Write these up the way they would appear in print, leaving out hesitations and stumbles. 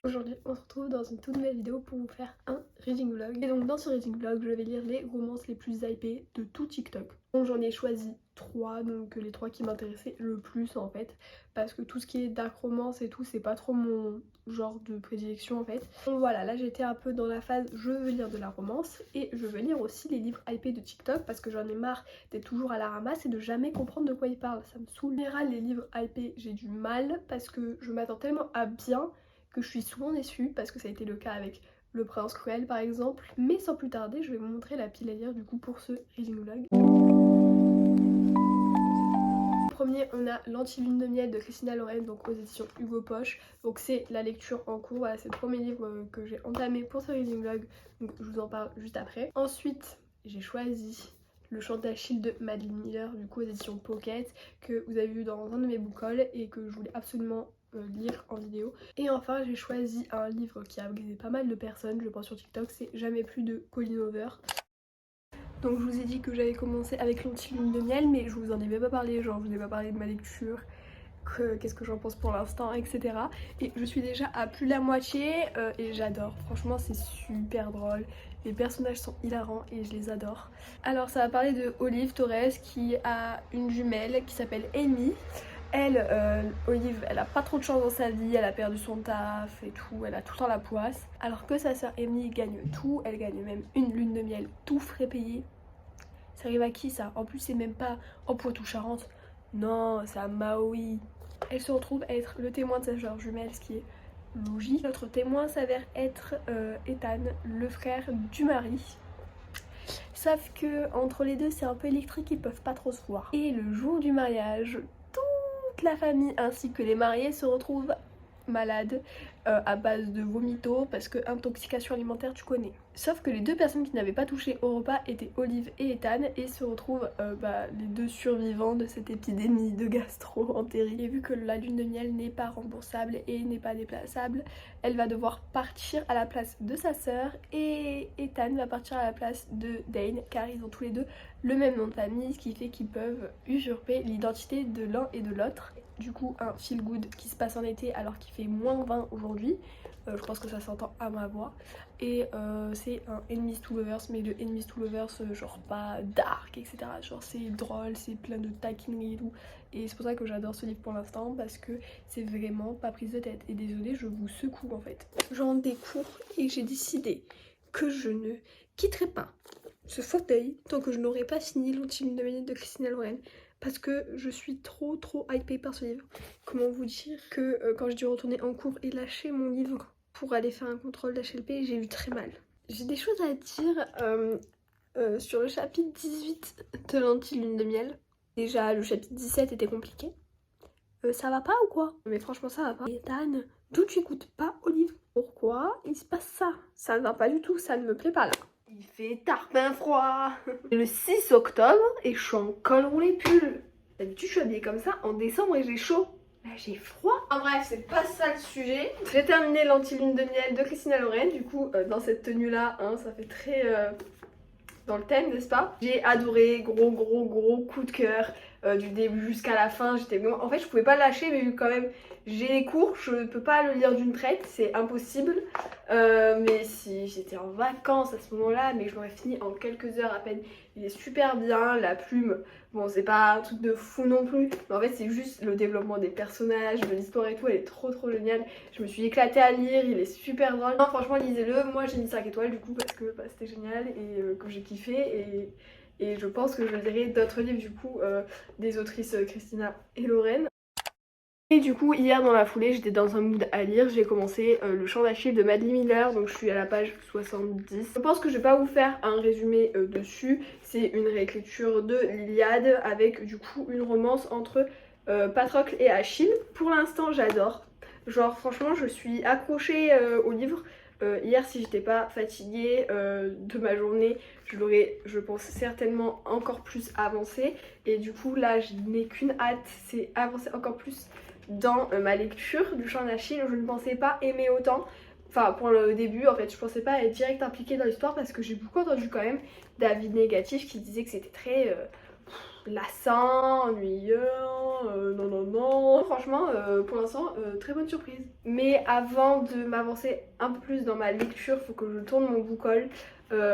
Aujourd'hui, on se retrouve dans une toute nouvelle vidéo pour vous faire un reading vlog. Et donc dans ce reading vlog, je vais lire les romances les plus hypées de tout TikTok. Donc j'en ai choisi 3, donc les 3 qui m'intéressaient le plus en fait. Parce que tout ce qui est dark romance et tout, c'est pas trop mon genre de prédilection en fait. Donc voilà, là j'étais un peu dans la phase je veux lire de la romance. Et je veux lire aussi les livres hypés de TikTok parce que j'en ai marre d'être toujours à la ramasse et de jamais comprendre de quoi ils parlent. Ça me saoule. En général, les livres hypés, j'ai du mal parce que je m'attends tellement à bien que je suis souvent déçue parce que ça a été le cas avec Le Prince Cruel par exemple. Mais sans plus tarder, je vais vous montrer la pile à lire du coup pour ce reading vlog. Premier, on a L'Anti-Lune de Miel de Christina Loren, donc aux éditions Hugo Poche. Donc c'est la lecture en cours, voilà, c'est le premier livre que j'ai entamé pour ce reading vlog, donc je vous en parle juste après. Ensuite, j'ai choisi Le Chant d'Achille de Madeline Miller, du coup aux éditions Pocket, que vous avez vu dans un de mes book hauls et que je voulais absolument lire en vidéo. Et enfin, j'ai choisi un livre qui a amusé pas mal de personnes, je pense sur TikTok, c'est Jamais plus de Colleen Hoover. Donc je vous ai dit que j'avais commencé avec L'Anti-Lune de Miel, mais je vous en ai même pas parlé, genre je vous ai pas parlé de ma lecture, qu'est-ce que j'en pense pour l'instant, etc. Et je suis déjà à plus de la moitié et j'adore, franchement c'est super drôle. Les personnages sont hilarants et je les adore. Alors ça va parler de Olive Torres qui a une jumelle qui s'appelle Amy. Elle, Olive, elle a pas trop de chance dans sa vie, elle a perdu son taf et tout, elle a tout le temps la poisse. Alors que sa sœur Amy gagne tout, elle gagne même une lune de miel tout frais payé. Ça arrive à qui ça? En plus c'est même pas en Poitou-Charentes, non c'est à Maui. Elle se retrouve à être le témoin de sa sœur jumelle, ce qui est logique. Notre témoin s'avère être Ethan, le frère du mari. Sauf que entre les deux c'est un peu électrique, ils peuvent pas trop se voir. Et le jour du mariage, toute la famille ainsi que les mariés se retrouvent malades à base de vomito parce que intoxication alimentaire tu connais. Sauf que les deux personnes qui n'avaient pas touché au repas étaient Olive et Ethan et se retrouvent les deux survivants de cette épidémie de gastro-entérite. Et vu que la lune de miel n'est pas remboursable et n'est pas déplaçable, elle va devoir partir à la place de sa sœur et Ethan va partir à la place de Dane car ils ont tous les deux le même nom de famille, ce qui fait qu'ils peuvent usurper l'identité de l'un et de l'autre. Du coup un feel good qui se passe en été alors qu'il fait moins 20 aujourd'hui, je pense que ça s'entend à ma voix. Et c'est un Enemies to Lovers, mais le Enemies to Lovers genre pas dark etc, genre c'est drôle, c'est plein de taquineries et tout. Et c'est pour ça que j'adore ce livre pour l'instant parce que c'est vraiment pas prise de tête. Et désolée, je vous secoue en fait. J'en découvre et j'ai décidé que je ne quitterai pas ce fauteuil tant que je n'aurai pas fini L'Anti-Lune de Miel de Christina Loren parce que je suis trop hypée par ce livre. Comment vous dire que quand j'ai dû retourner en cours et lâcher mon livre pour aller faire un contrôle d'HLP, j'ai eu très mal. J'ai des choses à dire sur le chapitre 18 de L'Anti-Lune de Miel. Déjà le chapitre 17 était compliqué. Ça va pas ou quoi? Mais franchement ça va pas. Ethan, d'où tu écoutes pas Olive? Pourquoi il se passe ça? Ça ne va pas du tout, ça ne me plaît pas là. Il fait tarpin froid. C'est le 6 octobre et je suis en col roulé pull. D'habitude je suis habillée comme ça en décembre et j'ai chaud. Là j'ai froid. En bref, c'est pas ça le sujet. J'ai terminé L'Anti-Lune de Miel de Christina Loren. Du coup dans cette tenue là, hein, ça fait très dans le thème, n'est-ce pas? J'ai adoré, gros coup de cœur. Du début jusqu'à la fin, j'étais vraiment... En fait je pouvais pas lâcher mais vu quand même j'ai les cours, je ne peux pas le lire d'une traite, c'est impossible. Mais si j'étais en vacances à ce moment-là, mais je l'aurais fini en quelques heures à peine. Il est super bien, la plume, bon c'est pas un truc de fou non plus, mais en fait c'est juste le développement des personnages, de l'histoire et tout, elle est trop géniale. Je me suis éclatée à lire, il est super drôle. Non, franchement lisez-le, moi j'ai mis 5 étoiles du coup parce que c'était génial et que j'ai kiffé et je pense que je lirai d'autres livres du coup des autrices Christina et Loren. Et du coup hier dans la foulée j'étais dans un mood à lire, j'ai commencé Le Chant d'Achille de Madeline Miller, donc je suis à la page 70. Je pense que je vais pas vous faire un résumé dessus, c'est une réécriture de l'Iliade avec du coup une romance entre Patrocle et Achille. Pour l'instant j'adore, genre franchement je suis accrochée au livre. Hier si j'étais pas fatiguée de ma journée, je l'aurais je pense certainement encore plus avancé. Et du coup là je n'ai qu'une hâte, c'est avancer encore plus dans ma lecture du Chant d'Achille. Je ne pensais pas aimer autant. Enfin pour le début en fait je pensais pas être direct impliquée dans l'histoire parce que j'ai beaucoup entendu quand même d'avis négatifs qui disaient que c'était très lassant, ennuyeux, non. Non, franchement, pour l'instant, très bonne surprise. Mais avant de m'avancer un peu plus dans ma lecture, faut que je tourne mon book haul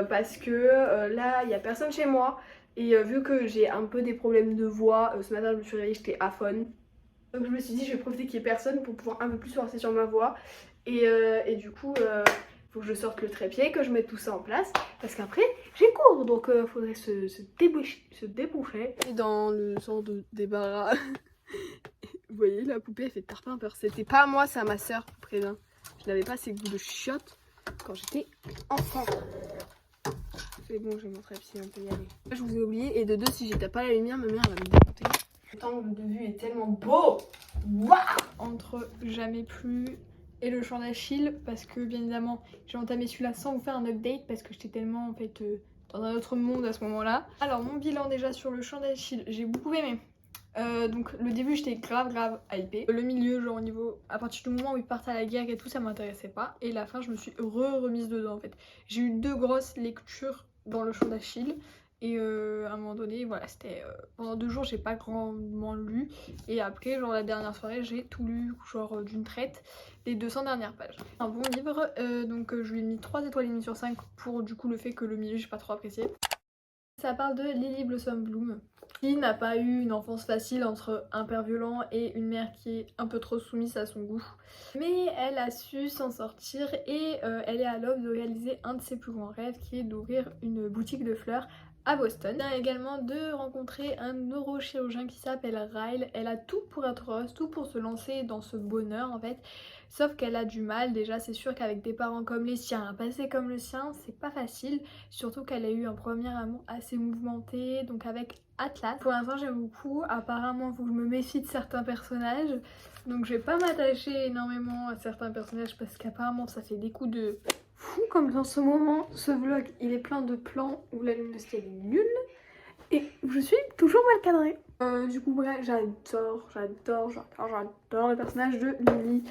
parce que là, il n'y a personne chez moi. Et vu que j'ai un peu des problèmes de voix, ce matin je me suis réveillée, j'étais aphone. Donc je me suis dit, je vais profiter qu'il n'y ait personne pour pouvoir un peu plus forcer sur ma voix. Et du coup, faut que je sorte le trépied, que je mette tout ça en place. Parce qu'après, j'ai cours, donc faudrait se déboucher. Et dans le sens de débarras. Vous voyez, la poupée elle fait tarpin peur. C'était pas à moi, c'est à ma soeur, préviens. Je n'avais pas ces goûts de chiottes quand j'étais enfant. C'est bon, j'ai mon trépied, on peut y aller. Je vous ai oublié, et de deux, si j'étais pas à la lumière, ma mère va me démonter. L'angle de vue est tellement beau. Waouh. Entre Jamais plus et le chant d'Achille, parce que bien évidemment j'ai entamé celui-là sans vous faire un update parce que j'étais tellement en fait dans un autre monde à ce moment-là. Alors mon bilan déjà sur le chant d'Achille, j'ai beaucoup aimé. Donc le début j'étais grave hypée. Le milieu, genre au niveau, à partir du moment où ils partent à la guerre et tout, ça m'intéressait pas. Et la fin je me suis remise dedans en fait. J'ai eu 2 grosses lectures dans le chant d'Achille. Et à un moment donné, voilà, c'était pendant 2 jours j'ai pas grandement lu. Et après, genre la dernière soirée, j'ai tout lu, genre d'une traite, les 200 dernières pages. Un bon livre, donc je lui ai mis 3 étoiles et demie sur 5 pour du coup le fait que le milieu j'ai pas trop apprécié. Ça parle de Lily Blossom Bloom, qui n'a pas eu une enfance facile entre un père violent et une mère qui est un peu trop soumise à son goût. Mais elle a su s'en sortir et elle est à l'aube de réaliser un de ses plus grands rêves qui est d'ouvrir une boutique de fleurs à Boston. Elle a également de rencontrer un neurochirurgien qui s'appelle Ryle. Elle a tout pour être heureuse, tout pour se lancer dans ce bonheur en fait. Sauf qu'elle a du mal, déjà c'est sûr qu'avec des parents comme les siens, un passé comme le sien, c'est pas facile. Surtout qu'elle a eu un premier amour assez mouvementé, donc avec Atlas. Pour l'instant j'aime beaucoup, apparemment faut que je me méfie de certains personnages. Donc je vais pas m'attacher énormément à certains personnages parce qu'apparemment ça fait des coups de fou. Comme dans ce moment, ce vlog il est plein de plans où la lune de ciel est nulle. Et je suis toujours mal cadrée. Du coup bref, j'adore le personnage de Lily.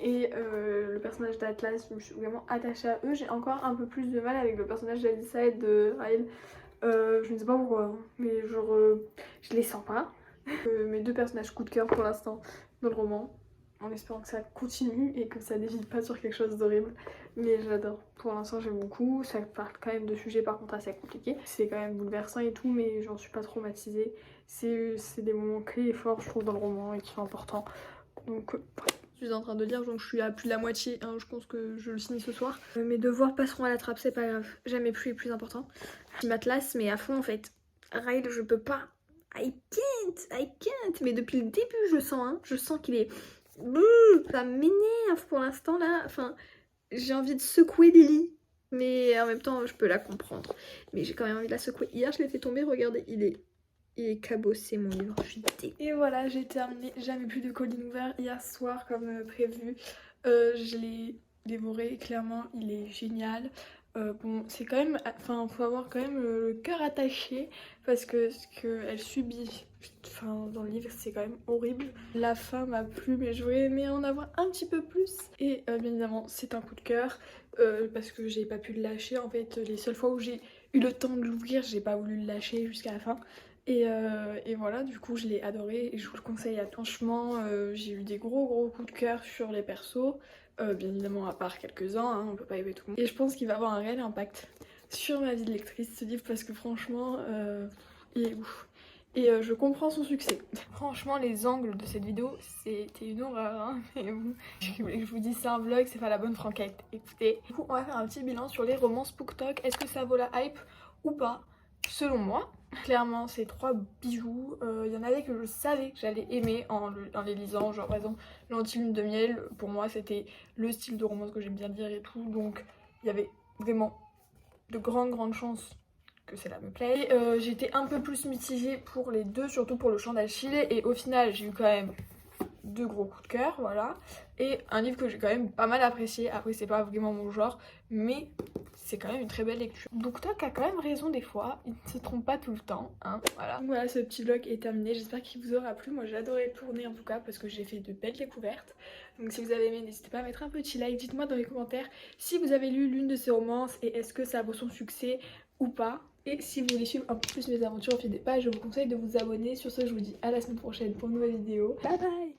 Et le personnage d'Atlas, je me suis vraiment attachée à eux. J'ai encore un peu plus de mal avec le personnage d'Alyssa et de Ryle. Je ne sais pas pourquoi, mais genre je les sens pas. Mes 2 personnages coup de cœur pour l'instant dans le roman, en espérant que ça continue et que ça dévie pas sur quelque chose d'horrible. Mais j'adore, pour l'instant j'aime beaucoup. Ça parle quand même de sujets par contre assez compliqués. C'est quand même bouleversant et tout, mais j'en suis pas traumatisée. C'est des moments clés et forts je trouve dans le roman et qui sont importants. Donc je suis en train de lire, donc je suis à plus de la moitié, hein, je pense que je le signe ce soir. Mes devoirs passeront à la trappe, c'est pas grave, Jamais plus est plus important. Je m'atlasse, mais à fond en fait. Ryle, je peux pas. I can't. Mais depuis le début, je sens, hein, je sens qu'il est... Ça m'énerve pour l'instant là, enfin, j'ai envie de secouer Lily. Mais en même temps, je peux la comprendre. Mais j'ai quand même envie de la secouer. Hier, je l'ai fait tomber, regardez, il est cabossé mon livre, je suis dégoûtée. Et voilà, j'ai terminé Jamais plus de Colleen Hoover hier soir comme prévu. Je l'ai dévoré, clairement il est génial. Bon, c'est quand même, enfin faut avoir quand même le cœur attaché parce que ce qu'elle subit, enfin dans le livre c'est quand même horrible. La fin m'a plu mais j'aurais aimé en avoir un petit peu plus. Et bien évidemment c'est un coup de cœur parce que j'ai pas pu le lâcher en fait. Les seules fois où j'ai eu le temps de l'ouvrir, j'ai pas voulu le lâcher jusqu'à la fin. Et voilà, du coup je l'ai adoré et je vous le conseille à tous. Franchement, j'ai eu des gros coups de cœur sur les persos. Bien évidemment à part quelques-uns, hein, on peut pas aimer tout le monde. Et je pense qu'il va avoir un réel impact sur ma vie de lectrice ce livre parce que franchement il est ouf. Et je comprends son succès. Franchement les angles de cette vidéo c'était une horreur hein. Mais vous, je vous dis c'est un vlog, c'est pas la bonne franquette. Écoutez. Du coup on va faire un petit bilan sur les romans BookTok. Est-ce que ça vaut la hype ou pas? Selon moi, clairement c'est 3 bijoux. Il y en avait que je savais que j'allais aimer en les lisant, genre par exemple L'Anti-Lune de Miel, pour moi c'était le style de romance que j'aime bien lire et tout, donc il y avait vraiment de grandes chances que celle-là me plaît. J'étais un peu plus mitigée pour les deux, surtout pour le chant d'Achille, et au final j'ai eu quand même 2 gros coups de cœur, voilà. Et un livre que j'ai quand même pas mal apprécié, après c'est pas vraiment mon genre, mais c'est quand même une très belle lecture. BookTok a quand même raison des fois, il ne se trompe pas tout le temps, hein, voilà. Donc voilà, ce petit vlog est terminé, j'espère qu'il vous aura plu. Moi j'ai adoré tourner en tout cas parce que j'ai fait de belles découvertes. Donc si vous avez aimé, n'hésitez pas à mettre un petit like, dites-moi dans les commentaires si vous avez lu l'une de ces romances et est-ce que ça vaut son succès ou pas. Et si vous voulez suivre un peu plus mes aventures au fil des pages, je vous conseille de vous abonner. Sur ce, je vous dis à la semaine prochaine pour une nouvelle vidéo. Bye bye!